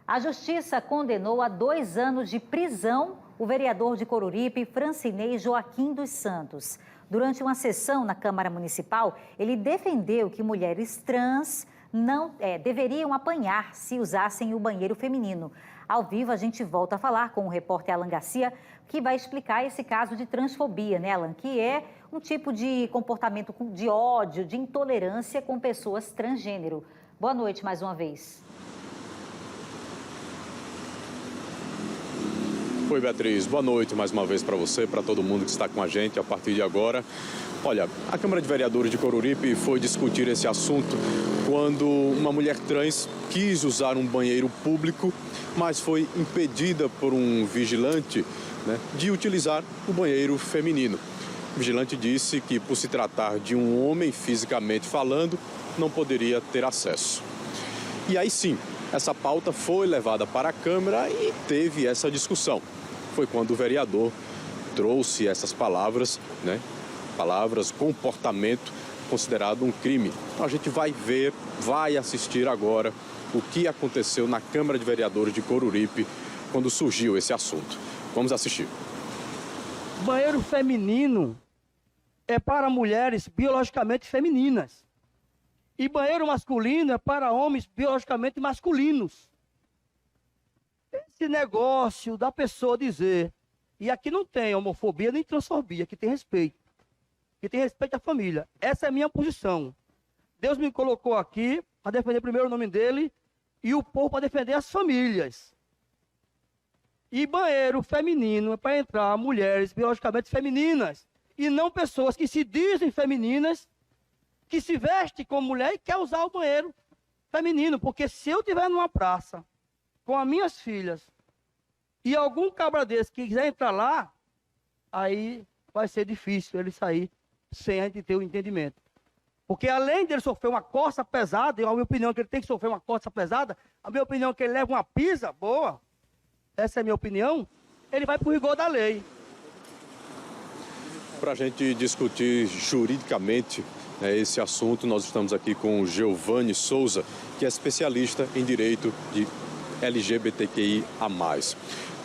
A Justiça condenou a 2 anos de prisão o vereador de Coruripe, Francinei Joaquim dos Santos. Durante uma sessão na Câmara Municipal, ele defendeu que mulheres trans não deveriam apanhar se usassem o banheiro feminino. Ao vivo, a gente volta a falar com o repórter Alan Garcia, que vai explicar esse caso de transfobia, né, Alan? Que é um tipo de comportamento de ódio, de intolerância com pessoas transgênero. Boa noite mais uma vez. Oi, Beatriz. Boa noite mais uma vez para você, para todo mundo que está com a gente a partir de agora. Olha, a Câmara de Vereadores de Coruripe foi discutir esse assunto quando uma mulher trans quis usar um banheiro público, mas foi impedida por um vigilante, né, de utilizar o banheiro feminino. O vigilante disse que, por se tratar de um homem fisicamente falando, não poderia ter acesso. E aí sim, essa pauta foi levada para a Câmara e teve essa discussão. Foi quando o vereador trouxe essas palavras, né? Palavras, comportamento considerado um crime. Então a gente vai ver, vai assistir agora o que aconteceu na Câmara de Vereadores de Coruripe quando surgiu esse assunto. Vamos assistir. Banheiro feminino é para mulheres biologicamente femininas. E banheiro masculino é para homens biologicamente masculinos. Esse negócio da pessoa dizer, e aqui não tem homofobia nem transfobia, aqui tem respeito. Aqui tem respeito à família. Essa é a minha posição. Deus me colocou aqui para defender primeiro o nome dele e o povo para defender as famílias. E banheiro feminino é para entrar mulheres biologicamente femininas e não pessoas que se dizem femininas, que se veste como mulher e quer usar o banheiro feminino. Porque se eu estiver numa praça com as minhas filhas e algum cabra desse que quiser entrar lá, aí vai ser difícil ele sair sem a gente ter o entendimento. Porque além de ele sofrer uma coça pesada, e a minha opinião é que ele tem que sofrer uma coça pesada, a minha opinião é que ele leva uma pisa boa, essa é a minha opinião, ele vai para o rigor da lei. Para a gente discutir juridicamente esse assunto, nós estamos aqui com o Giovanni Souza, que é especialista em direito de LGBTQIA+.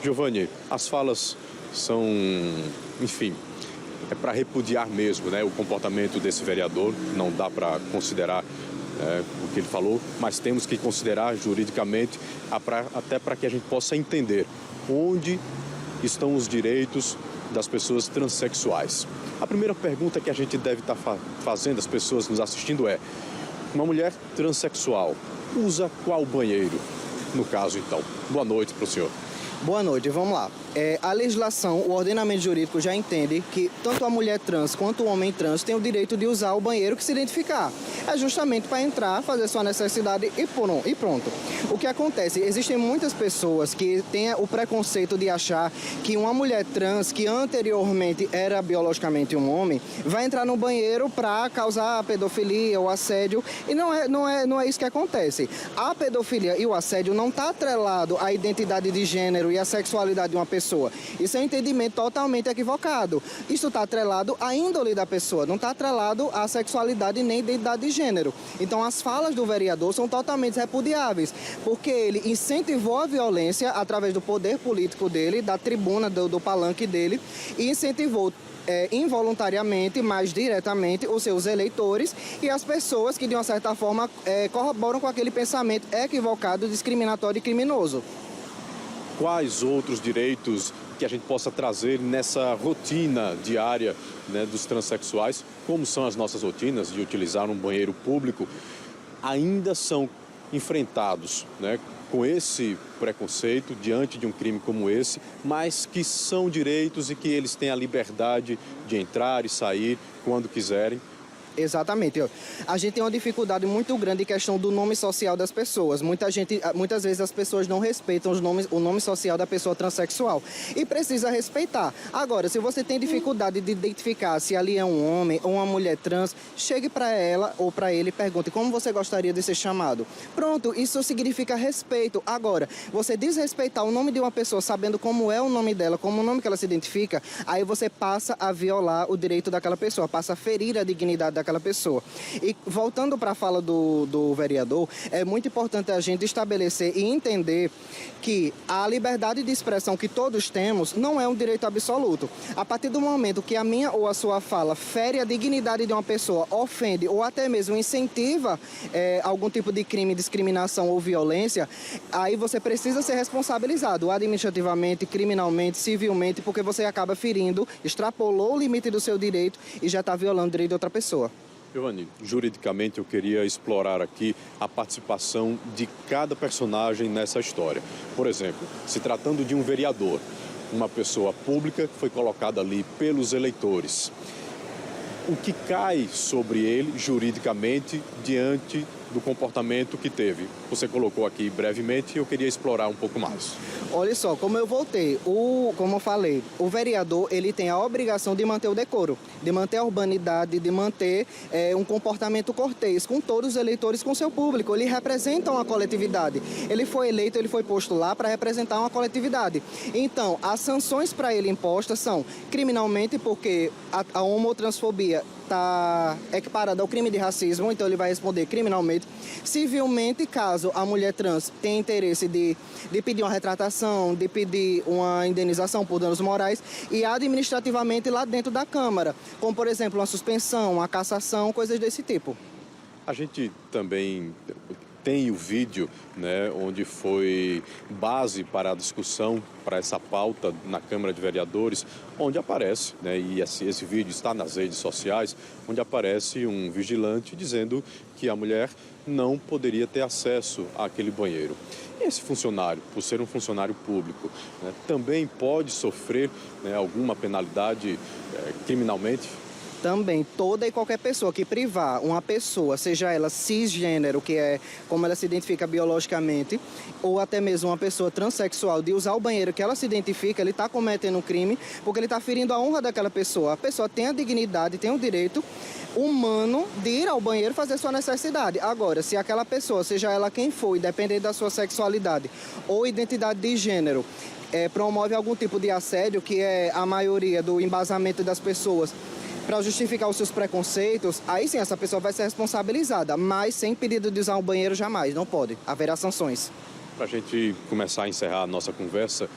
Giovanni, as falas são, enfim, é para repudiar mesmo, né, o comportamento desse vereador. Não dá para considerar o que ele falou, mas temos que considerar juridicamente, até para que a gente possa entender onde estão os direitos das pessoas transexuais. A primeira pergunta que a gente deve estar fazendo às pessoas nos assistindo é: uma mulher transexual usa qual banheiro? No caso, então. Boa noite para o senhor. Boa noite, vamos lá. A legislação, o ordenamento jurídico já entende que tanto a mulher trans quanto o homem trans tem o direito de usar o banheiro que se identificar. É justamente para entrar, fazer sua necessidade e pronto. O que acontece? Existem muitas pessoas que têm o preconceito de achar que uma mulher trans, que anteriormente era biologicamente um homem, vai entrar no banheiro para causar pedofilia ou assédio, e não é isso que acontece. A pedofilia e o assédio não está atrelado à identidade de gênero e à sexualidade de uma pessoa. Isso é um entendimento totalmente equivocado. Isso está atrelado à índole da pessoa, não está atrelado à sexualidade nem identidade de gênero. Então as falas do vereador são totalmente repudiáveis, porque ele incentivou a violência através do poder político dele, da tribuna, do palanque dele, e incentivou involuntariamente, mais diretamente, os seus eleitores e as pessoas que, de uma certa forma, corroboram com aquele pensamento equivocado, discriminatório e criminoso. Quais outros direitos que a gente possa trazer nessa rotina diária, né, dos transexuais? Como são as nossas rotinas de utilizar um banheiro público? Ainda são enfrentados, né, com esse preconceito diante de um crime como esse, mas que são direitos e que eles têm a liberdade de entrar e sair quando quiserem. Exatamente. A gente tem uma dificuldade muito grande em questão do nome social das pessoas. Muitas vezes as pessoas não respeitam o nome social da pessoa transexual. E precisa respeitar. Agora, se você tem dificuldade de identificar se ali é um homem ou uma mulher trans, chegue para ela ou para ele e pergunte como você gostaria de ser chamado. Pronto, isso significa respeito. Agora, você desrespeitar o nome de uma pessoa sabendo como é o nome dela, como o nome que ela se identifica, aí você passa a violar o direito daquela pessoa, passa a ferir a dignidade daquela pessoa. E voltando para a fala do vereador, é muito importante a gente estabelecer e entender que a liberdade de expressão que todos temos não é um direito absoluto. A partir do momento que a minha ou a sua fala fere a dignidade de uma pessoa, ofende ou até mesmo incentiva algum tipo de crime, discriminação ou violência, aí você precisa ser responsabilizado administrativamente, criminalmente, civilmente, porque você acaba ferindo, extrapolou o limite do seu direito e já está violando o direito de outra pessoa. Giovanni, juridicamente eu queria explorar aqui a participação de cada personagem nessa história. Por exemplo, se tratando de um vereador, uma pessoa pública que foi colocada ali pelos eleitores. O que cai sobre ele juridicamente diante do comportamento que teve? Você colocou aqui brevemente e eu queria explorar um pouco mais. Olha só, como eu voltei, como eu falei, o vereador ele tem a obrigação de manter o decoro, de manter a urbanidade, de manter um comportamento cortês com todos os eleitores, com seu público. Ele representa uma coletividade. Ele foi eleito, ele foi posto lá para representar uma coletividade. Então, as sanções para ele impostas são criminalmente, porque a homotransfobia está equiparada ao crime de racismo, então ele vai responder criminalmente. Civilmente, caso a mulher trans tenha interesse de pedir uma retratação, de pedir uma indenização por danos morais, e administrativamente lá dentro da Câmara, como por exemplo uma suspensão, uma cassação, coisas desse tipo. A gente também tem o vídeo, né, onde foi base para a discussão, para essa pauta na Câmara de Vereadores, onde aparece, né, e esse vídeo está nas redes sociais, onde aparece um vigilante dizendo que a mulher não poderia ter acesso àquele banheiro. Esse funcionário, por ser um funcionário público, né, também pode sofrer, né, alguma penalidade criminalmente? Também, toda e qualquer pessoa que privar uma pessoa, seja ela cisgênero, que é como ela se identifica biologicamente, ou até mesmo uma pessoa transexual, de usar o banheiro que ela se identifica, ele está cometendo um crime, porque ele está ferindo a honra daquela pessoa. A pessoa tem a dignidade, tem o direito humano de ir ao banheiro fazer sua necessidade. Agora, se aquela pessoa, seja ela quem for, independente da sua sexualidade ou identidade de gênero, promove algum tipo de assédio, que é a maioria do embasamento das pessoas, para justificar os seus preconceitos, aí sim essa pessoa vai ser responsabilizada, mas sem pedido de usar um banheiro jamais, não pode, haverá sanções. Para a gente começar a encerrar a nossa conversa,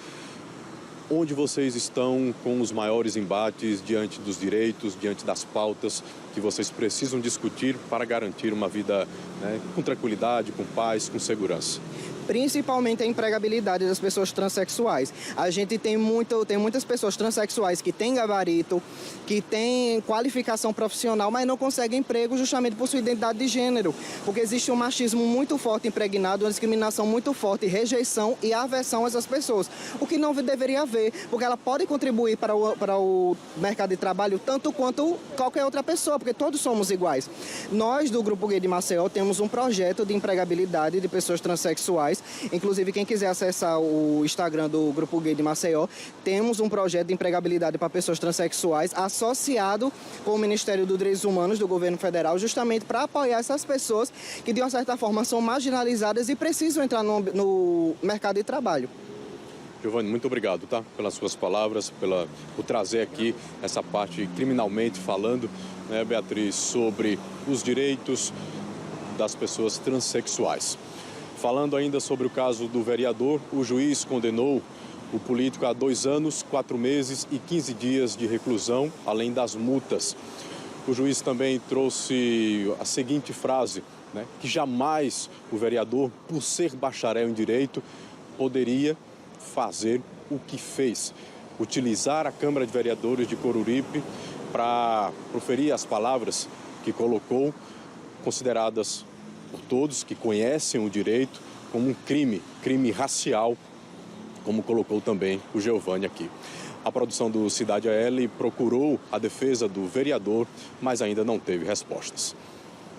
onde vocês estão com os maiores embates diante dos direitos, diante das pautas que vocês precisam discutir para garantir uma vida, né, com tranquilidade, com paz, com segurança? Principalmente a empregabilidade das pessoas transexuais. A gente tem muitas pessoas transexuais que têm gabarito, que têm qualificação profissional, mas não conseguem emprego justamente por sua identidade de gênero, porque existe um machismo muito forte impregnado, uma discriminação muito forte, rejeição e aversão a essas pessoas, o que não deveria haver, porque ela pode contribuir para o mercado de trabalho tanto quanto qualquer outra pessoa, porque todos somos iguais. Nós, do Grupo Gay de Maceió, temos um projeto de empregabilidade de pessoas transexuais. Inclusive, quem quiser acessar o Instagram do Grupo Gay de Maceió, temos um projeto de empregabilidade para pessoas transexuais associado com o Ministério dos Direitos Humanos do Governo Federal, justamente para apoiar essas pessoas que, de uma certa forma, são marginalizadas e precisam entrar no mercado de trabalho. Giovanni, muito obrigado, tá? Pelas suas palavras, por trazer aqui essa parte criminalmente falando, né, Beatriz, sobre os direitos das pessoas transexuais. Falando ainda sobre o caso do vereador, o juiz condenou o político a 2 anos, 4 meses e 15 dias de reclusão, além das multas. O juiz também trouxe a seguinte frase, né, que jamais o vereador, por ser bacharel em direito, poderia fazer o que fez. Utilizar a Câmara de Vereadores de Coruripe para proferir as palavras que colocou, consideradas por todos que conhecem o direito, como um crime racial, como colocou também o Giovanni aqui. A produção do Cidade AL procurou a defesa do vereador, mas ainda não teve respostas.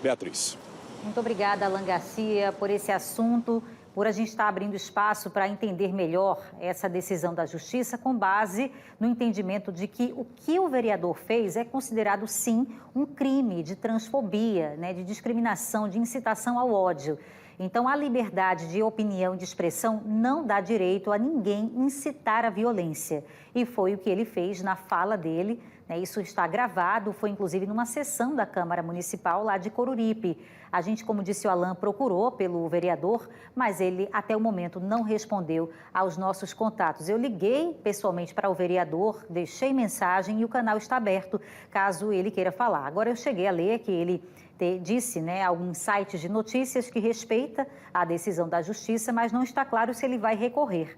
Beatriz. Muito obrigada, Alan Garcia, por esse assunto, por a gente estar abrindo espaço para entender melhor essa decisão da Justiça com base no entendimento de que o que o vereador fez é considerado, sim, um crime de transfobia, né, de discriminação, de incitação ao ódio. Então, a liberdade de opinião e de expressão não dá direito a ninguém incitar a violência. E foi o que ele fez na fala dele né? Isso está gravado, foi inclusive numa sessão da Câmara Municipal lá de Coruripe. A gente, como disse o Alain, procurou pelo vereador, mas ele até o momento não respondeu aos nossos contatos. Eu liguei pessoalmente para o vereador, deixei mensagem e o canal está aberto, caso ele queira falar. Agora eu cheguei a ler que ele disse, né, alguns sites de notícias que respeita a decisão da Justiça, mas não está claro se ele vai recorrer.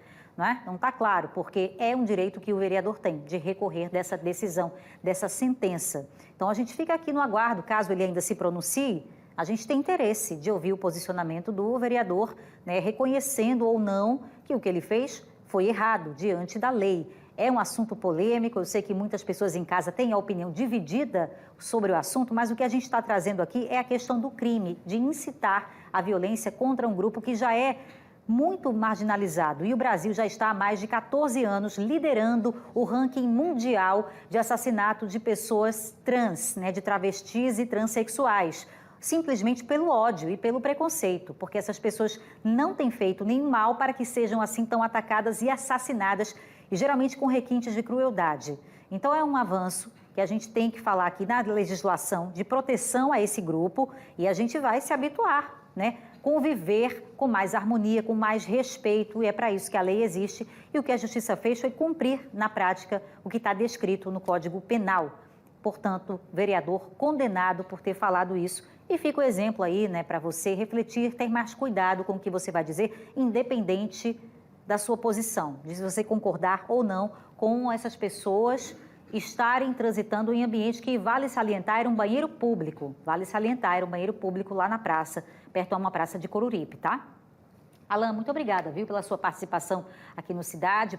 Não está claro, porque é um direito que o vereador tem de recorrer dessa decisão, dessa sentença. Então a gente fica aqui no aguardo, caso ele ainda se pronuncie, a gente tem interesse de ouvir o posicionamento do vereador, né, reconhecendo ou não que o que ele fez foi errado diante da lei. É um assunto polêmico, eu sei que muitas pessoas em casa têm a opinião dividida sobre o assunto, mas o que a gente está trazendo aqui é a questão do crime, de incitar a violência contra um grupo que já é muito marginalizado. E o Brasil já está há mais de 14 anos liderando o ranking mundial de assassinato de pessoas trans, né, de travestis e transexuais, simplesmente pelo ódio e pelo preconceito, porque essas pessoas não têm feito nenhum mal para que sejam assim tão atacadas e assassinadas, e geralmente com requintes de crueldade. Então é um avanço que a gente tem que falar aqui na legislação de proteção a esse grupo, e a gente vai se habituar, né? Conviver com mais harmonia, com mais respeito, e é para isso que a lei existe. E o que a Justiça fez foi cumprir na prática o que está descrito no Código Penal. Portanto, vereador condenado por ter falado isso. E fica o exemplo aí, né, para você refletir, ter mais cuidado com o que você vai dizer, independente da sua posição, de se você concordar ou não com essas pessoas estarem transitando em ambiente que, vale salientar, era um banheiro público. Vale salientar, era um banheiro público lá na praça, perto a uma praça de Coruripe, tá? Alain, muito obrigada, viu, pela sua participação aqui no Cidade.